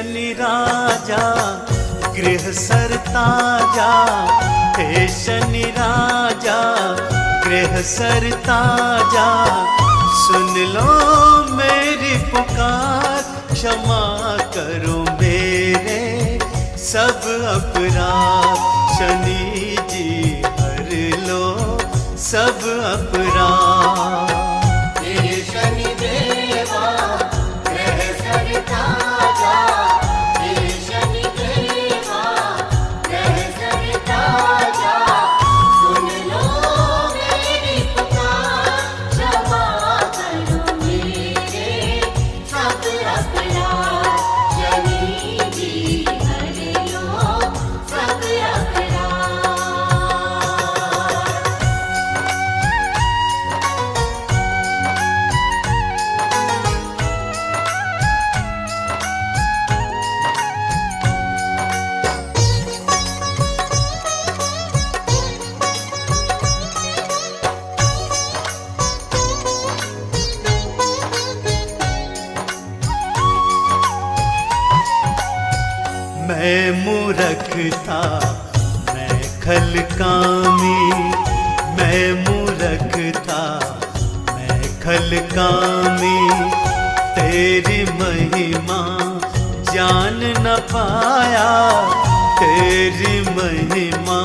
शनि राजा गृह सरता जा, हे शनि राजा गृह सरता जा। सुन लो मेरी पुकार, क्षमा करो मेरे सब अपराध। शनि जी हर लो सब अपराध। मैं मूर्ख था मैं खलकामी, मैं मूर्ख था मैं खलकामी। तेरी महिमा जान न पाया, तेरी महिमा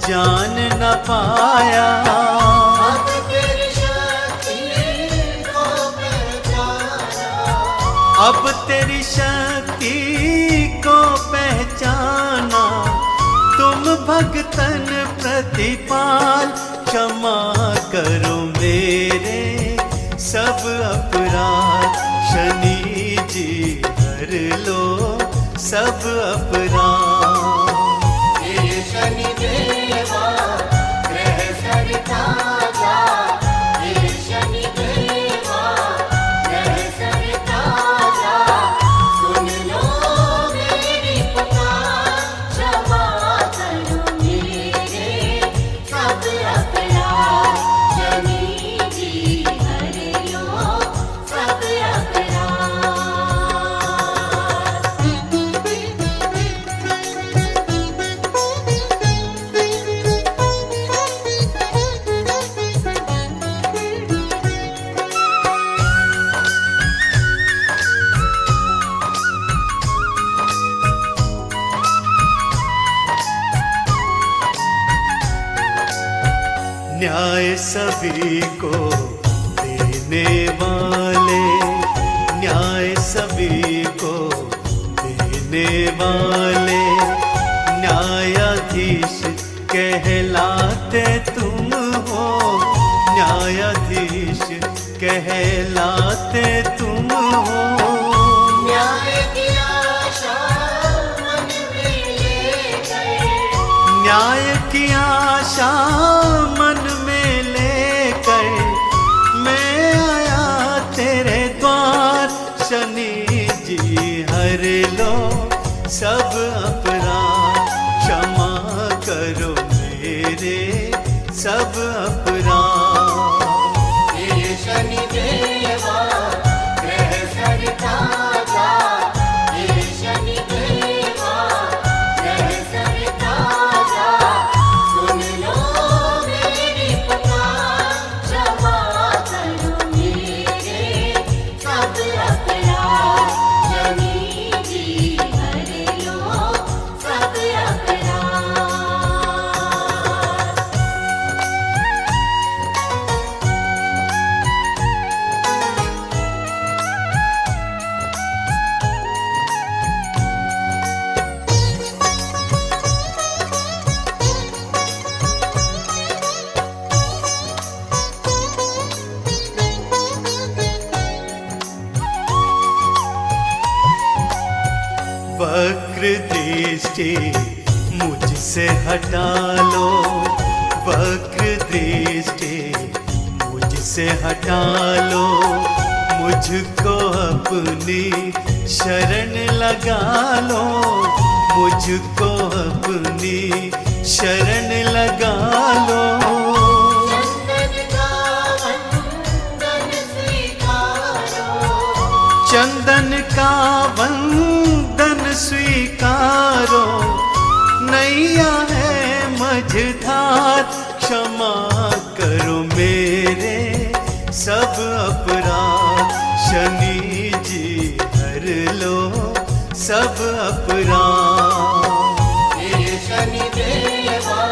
जान न पाया। अब तेरी शक्ति को पहचाना, अब तेरी शक्ति को पहचाना। तुम भक्तन प्रतिपाल, क्षमा करो मेरे सब अपराध। शनि जी हर लो सब अपराध। हे शनि देवा गृह सरता जा, हे शनि देवा गृह सरता जा। सुन लो मेरी पुकार, क्षमा करो मेरे सब अपराध। शनि जी हर लो सब अपराध। न्याय सभी को देने वाले, न्याय सभी को देने वाले। न्यायाधीश कहलाते तुम हो, न्यायाधीश कहलाते तुम हो। न्याय की आशा मन में लेकर, न्याय की आशा मन में लेकर मैं आया तेरे द्वार। शनि जी हर लो सब अपराध, क्षमा करो मेरे सब अपराध। हे शनि देवा गृह सरता जा, हे शनि देवा गृह सरता जा। सुन लो मेरी पुकार, क्षमा करो मेरे सब अपराध। शनि जी हर लो सब अपराध। वक्र दृष्टि मुझसे हटा लो, वक्र दृष्टि मुझसे हटा लो। मुझको अपनी शरण लगा लो, मुझको अपनी शरण लगा लो। चंदन का वंदन तारो, नैया है मझधार, क्षमा करो मेरे सब अपराध। शनि जी हर लो सब अपराध। हे शनि देवा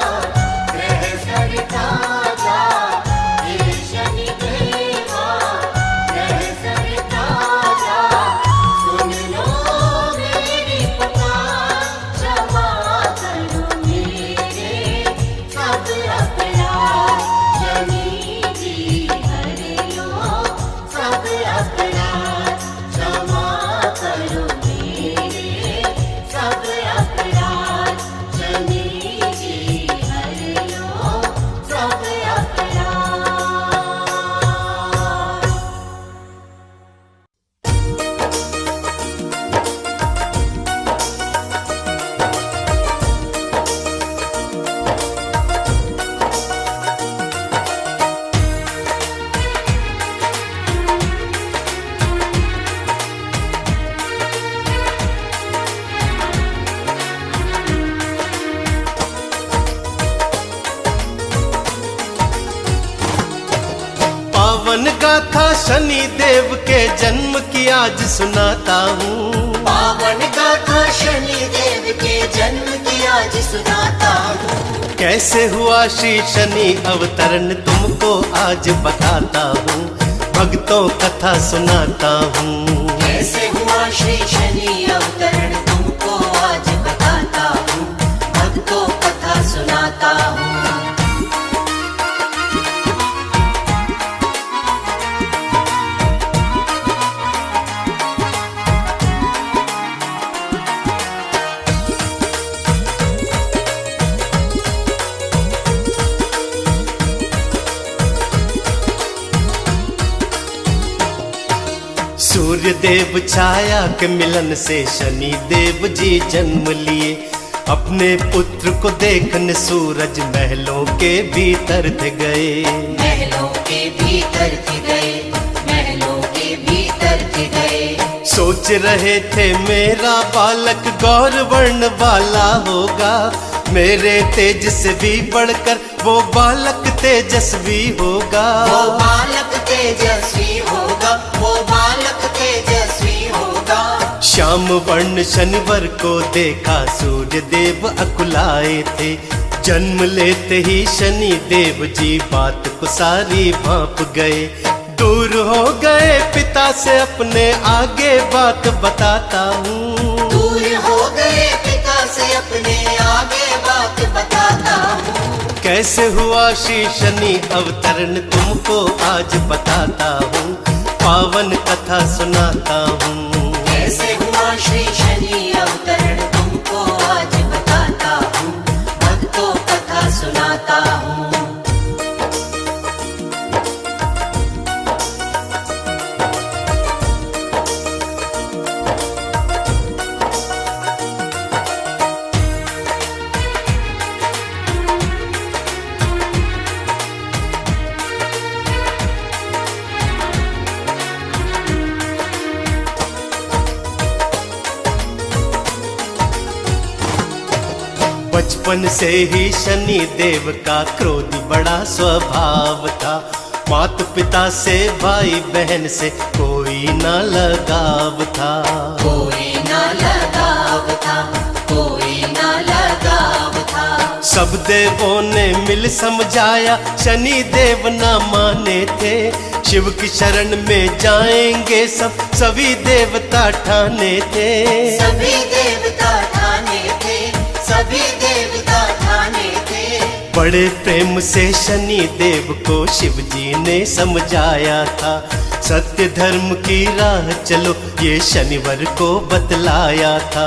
ग्रह सरिता जा, हे शनि देवा ग्रह सरिता जा, सुन लो मेरी पुकार, क्षमा करो मेरे सब अपराध। शनि जी हर लो सब अपराध, क्षमा करो मेरे सब अपराध। शनि जी हर लो सब अपराध। पावन गाथा शनि देव के जन्म की आज सुनाता हूँ। पावन गाथा शनि देव के जन्म की आज सुनाता हूँ। कैसे हुआ श्री शनि अवतरण तुमको आज बताता हूँ, भक्तों कथा सुनाता हूँ। कैसे हुआ श्री शनि अवतरण तुमको आज बताता हूँ, भक्तों कथा सुनाता हूँ। सूर्य देव छाया के मिलन से शनि देव जी जन्म लिए। अपने पुत्र को देखने सूरज महलों के भीतर थे गए। महलों के भीतर थे गए, महलों के भीतर थे गए। सोच रहे थे मेरा बालक गौर वर्ण वाला होगा, मेरे तेज से भी बढ़कर वो बालक तेजस्वी होगा। वो बालक तेजस्वी होगा, वो बालक तेजस्वी होगा। श्याम वर्ण शनिवर को देखा सूर्य देव अकुलाए थे। जन्म लेते ही शनि देव जी बात को सारी भांप गए। दूर हो गए पिता से अपने आगे बात बताता हूँ। दूर हो गए पिता से अपने आगे बात बताता हूँ। कैसे हुआ श्री शनि अवतरण तुमको आज बताता हूँ, पावन कथा सुनाता हूँ। कैसे हुआ श्री शनि अवतरण तुमको आज बताता हूँ, भक्तों कथा सुनाता हूँ। बचपन से ही शनि देव का क्रोधी बड़ा स्वभाव था। माता पिता से भाई बहन से कोई न लगाव था। कोई ना लगाव था, कोई ना लगाव था। सब देवों ने मिल समझाया, शनि देव ना माने थे। शिव की शरण में जाएंगे सब, सभी देवता ठाने थे। सभी देवता ठाने थे, सभी देवता ठाने थे। बड़े प्रेम से शनि देव को शिव जी ने समझाया था। सत्य धर्म की राह चलो ये शनिवार को बतलाया था।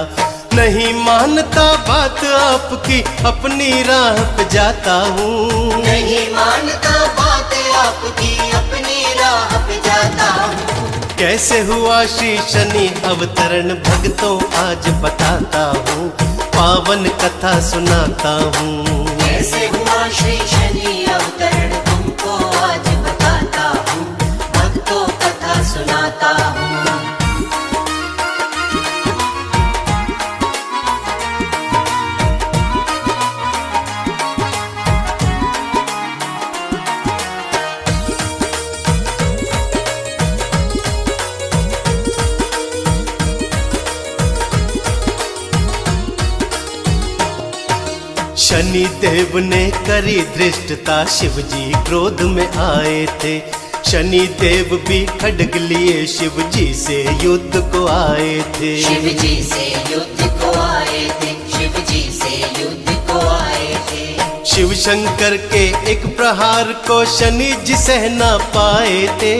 नहीं मानता बात आपकी, अपनी राह पे जाता हूँ। नहीं मानता बात आपकी, अपनी राह पे जाता हूँ। कैसे हुआ श्री शनि अवतरण भक्तों आज बताता हूँ, पावन कथा सुनाता हूँ। कैसे हुआ श्री शनि अवतरण तुमको आज बताता हूँ, भक्तों कथा सुनाता हूँ। शनि देव ने करी धृष्टता, शिव जी क्रोध में आए थे। शनि देव भी खड्ग लिए शिव जी से युद्ध को आए थे। शिव जी से युद्ध को आए थे, शिव जी से युद्ध को आए थे। शिव शंकर के एक प्रहार को शनि जी सह ना पाए थे।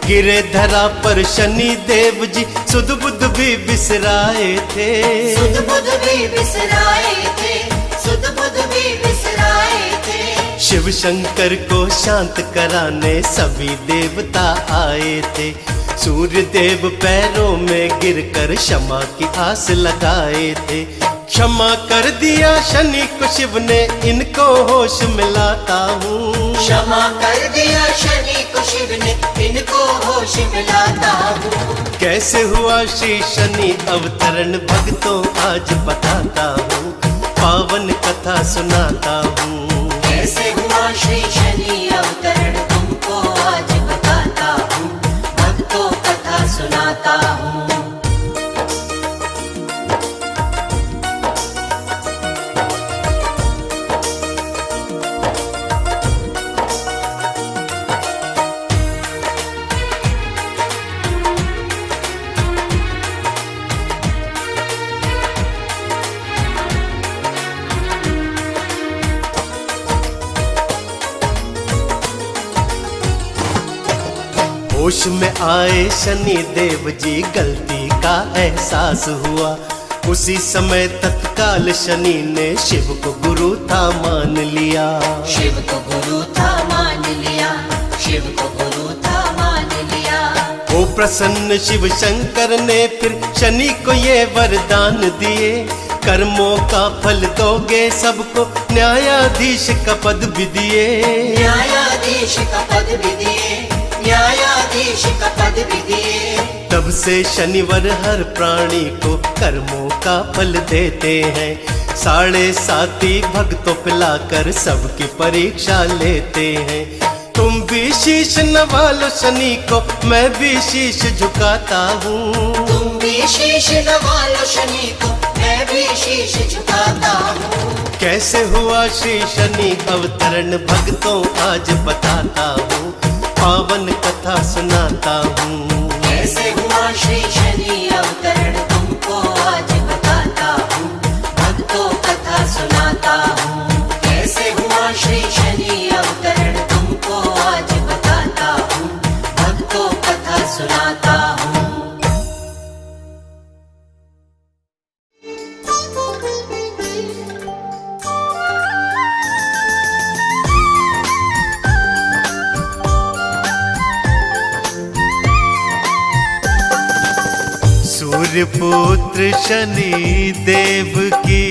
गिरे धरा पर शनि देव जी सुध बुध भी बिसराए थे। सुध बुध भी बिसराए थे, सुध बुध भी बिसराए थे। शिव शंकर को शांत कराने सभी देवता आए थे। सूर्य देव पैरों में गिरकर क्षमा की आस लगाए थे। क्षमा कर दिया शनि को शिव ने, इनको होश मिलाता हूँ। क्षमा कर दिया शनि को शिव ने, इनको होश मिलाता हूँ। कैसे हुआ श्री शनि अवतरण भक्तों आज बताता हूँ, पावन कथा सुनाता हूँ। कैसे हुआ श्री शनि अवतरण तुमको आज बताता हूँ, भक्तों कथा सुनाता हूँ। होश में आए शनि देव जी, गलती का एहसास हुआ। उसी समय तत्काल शनि ने शिव को गुरु था मान लिया। शिव को गुरु था मान लिया, शिव को गुरु था मान लिया। वो प्रसन्न शिव शंकर ने फिर शनि को ये वरदान दिए, कर्मों का फल दोगे सबको, न्यायाधीश का पद भी दिए। न्यायाधीश का पद भी दिए, न्यायाधीश का पद भी दिए। तब से शनिवार हर प्राणी को कर्मों का फल देते हैं। 7.5 भक्तों पिलाकर सबकी परीक्षा लेते हैं। तुम भी शीश नवा लो शनि को, मैं भी शीश झुकाता हूँ। तुम भी शीश नवा लो शनि को, मैं भी शीश झुकाता हूँ। कैसे हुआ श्री शनि अवतरण भक्तों आज बताता हूँ, पावन कथा सुनाता हूँ। कैसे हुआ श्री शनि अवतरण तुमको आज बताता हूँ, भक्तों कथा सुनाता हूँ। कैसे हुआ श्री शनि अवतरण तुमको आज बताता हूँ, भक्तों कथा सुनाता हूँ। सूर्य पुत्र शनि देव की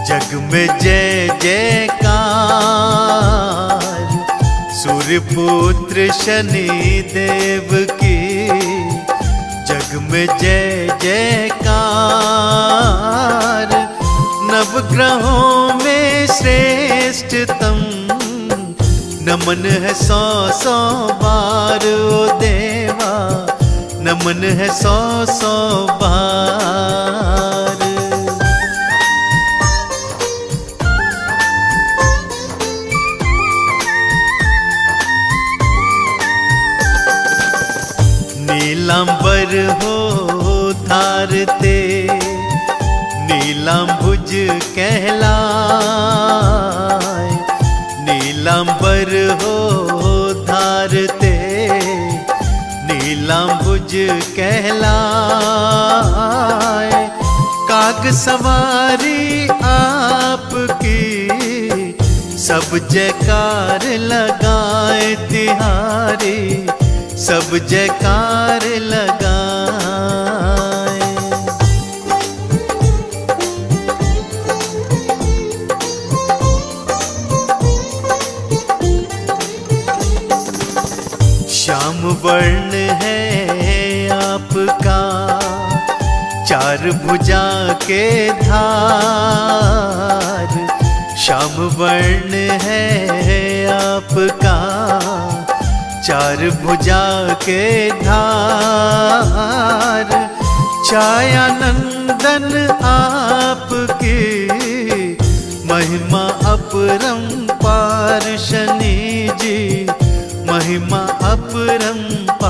जग में जय जयकार। सूर्य पुत्र शनि देव की जग में जय जयकार। नवग्रहों में श्रेष्ठतम नमन है 100 बार ओ देवा, नमन है 100 बार। नीलांबर हो धारते, नीलांबुज कहलाए। नीलांबर हो धारते, नीलांबुज कहलाए। काग सवारी आपकी सब जयकार लगाए तिहारी, सब जयकार लगाए। श्याम वर्ण है आपका, 4 भुजा के धार। श्याम वर्ण है आपका, 4 भुजा के धार। छाया नंदन आपकी महिमा अपरंपार शनि जी, महिमा अपरंपार।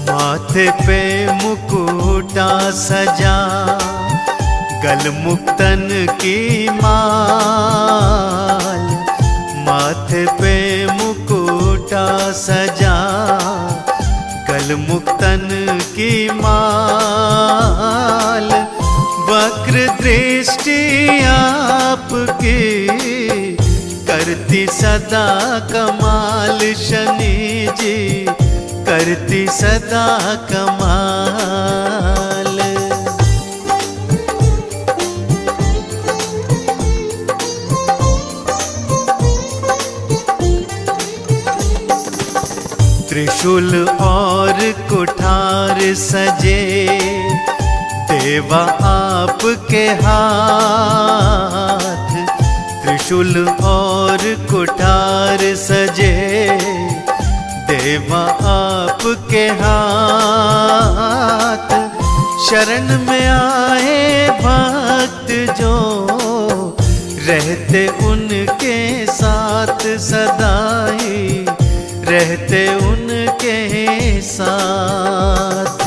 माथे पे मुकुटा सजा, गल मुक्तन की माल। माथे पे मुकुटा सजा, गल मुक्तन की माल। वक्र दृष्टि आपकी करती सदा कमाल शनि जी, करती सदा कमाल। त्रिशूल और कुठार सजे, देवा आपके हाथ। त्रिशूल और कुठार सजे, देवा आपके हाथ। शरण में आए भक्त जो, रहते उनके साथ सदाई, रहते उनके साथ।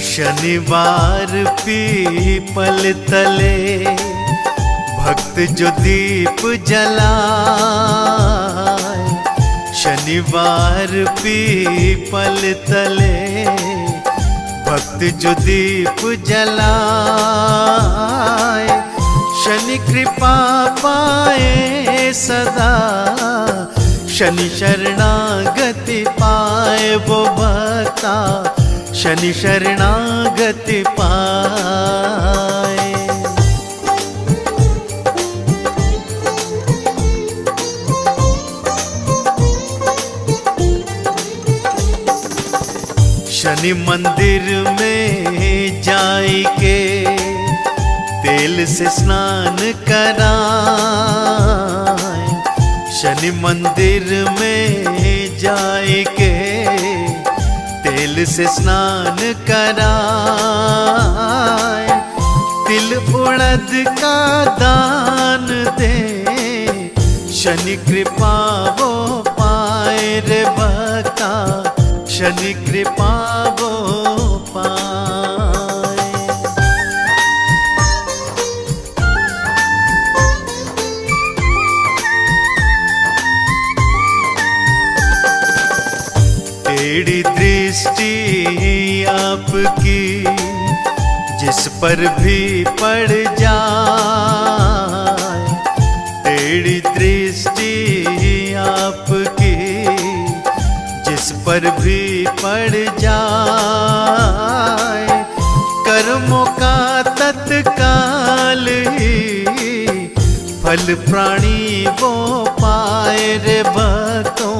शनिवार पीपल तले, भक्त जो दीप जलाए। शनिवार पीपल तले, भक्त जो दीप जलाए। शनि कृपा पाए सदा, शनि शरणागति पाए वो भक्ता, शनि शरणागति पाए। शनि मंदिर में जाई के, तेल से स्नान कराए। शनि मंदिर में जाई के, तेल से स्नान कराए। तिल उड़द का दान दे, शनि कृपा वो पाए रे भक्ता, शनि कृपा वो पाए। टेढ़ी दृष्टि आपकी जिस पर भी पड़ जाए। टेढ़ी दृष्टि आपकी जिस पर भी पड़ जाए। कर्मों का तत्काल ही फल प्राणी वो पाए रे भक्तों,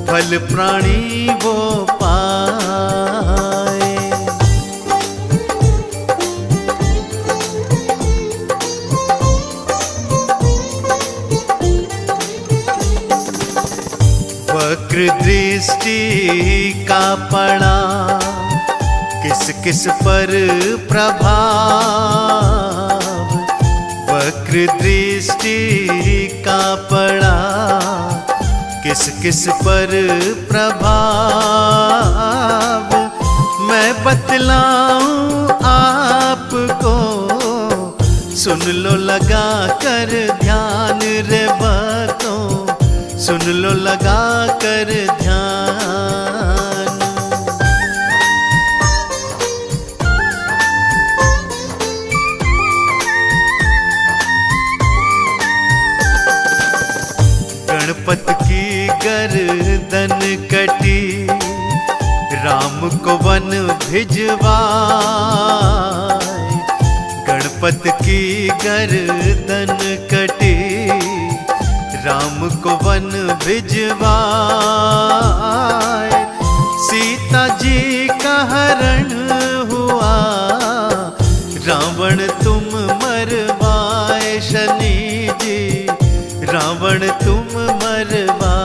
फल प्राणी वो पाए। वक्र दृष्टि का पड़ा किस किस पर प्रभाव। वक्र दृष्टि का पड़ा किस किस पर प्रभाव। मैं बतलाऊं आपको, सुन लो लगा कर ध्यान रे भक्तों, सुन लो लगा कर ध्यान। गणपत की गर्दन कटी, राम को वन भिजवाए। गणपत की गर्दन कटी, राम को वन भिजवाए। सीता जी का हरण हुआ, रावण तुम मरवाए शनि जी, रावण तुम मरवाए।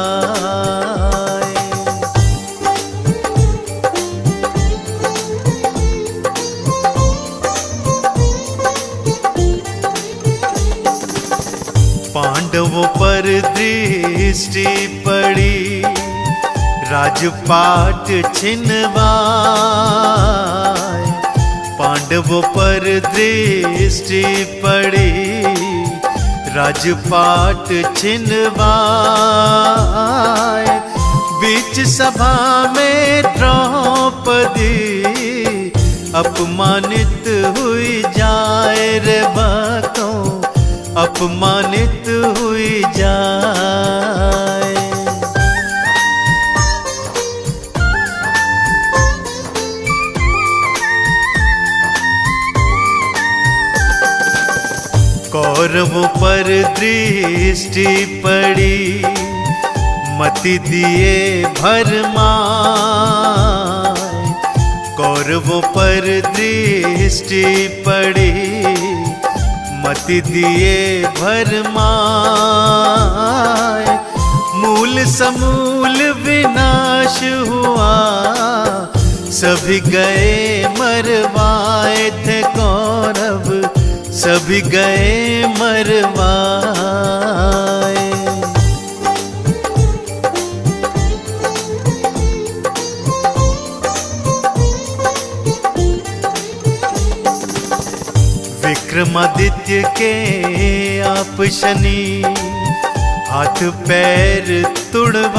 पांडवों पर दृष्टि पड़ी, राजपाट छिनवाए। पांडवों पर दृष्टि पड़ी, राजपाट छिनवाए। बीच सभा में द्रौपदी अपमानित हुई जाए रे बातों, अपमानित हुई जाए। कौरवों पर दृष्टि पड़ी, मति दिए भरमाए। कौरवों पर दृष्टि पड़ी, मति दिए भरमाए। मूल समूल विनाश हुआ, सभी गए मरवाए थे कौरव, सभी गए मरवाए। विक्रमादित्य के आप शनि, हाथ पैर तुड़वाए।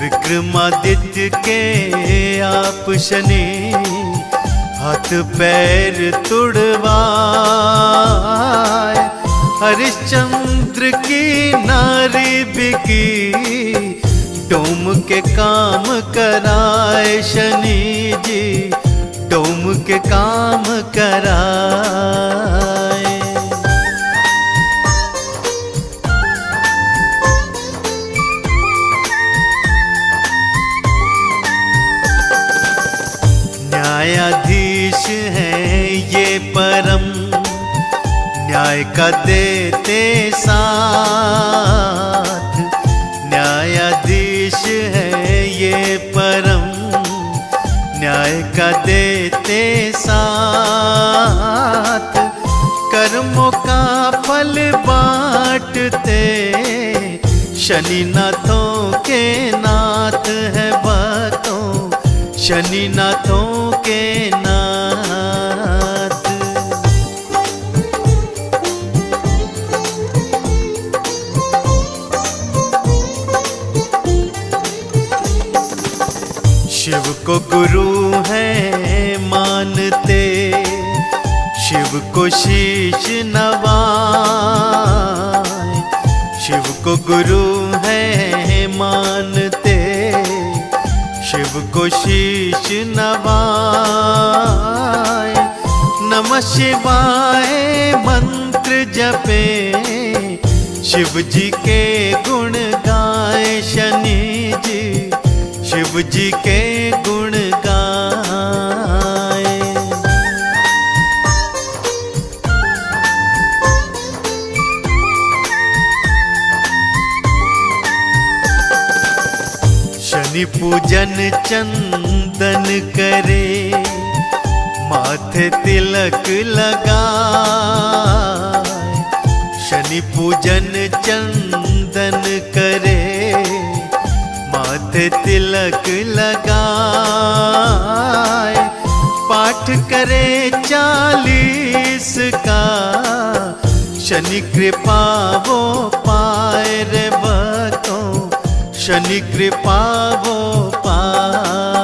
विक्रमादित्य के आप शनि, हाथ पैर तुड़वाए। हरिश्चंद्र की नारी बिकी, डोम के काम कराए शनि जी, डोम के काम कराए। न्यायाधीश हैं ये परम, न्याय का देते साथ। न्यायाधीश हैं ये परम, न्याय का देते साथ। कर्मों का फल बांटते, शनि नाथों के नाथ है बातों, शनि नाथों के नाथ। शिव को गुरु है मानते, शिव को शीश नवाए। शिव को गुरु है मानते, शिव को शीश नवाए। नमः शिवाय मंत्र जपे, शिव जी के गुण गाए शनि जी, शिव जी के गुण गाए। शनि पूजन चंदन करे, माथे तिलक लगाए। शनि पूजन चंदन करे, माथे तिलक लगाए। पाठ करे 40 का, शनि कृपा वो पाए रे बतों, शनि कृपा वो पाए।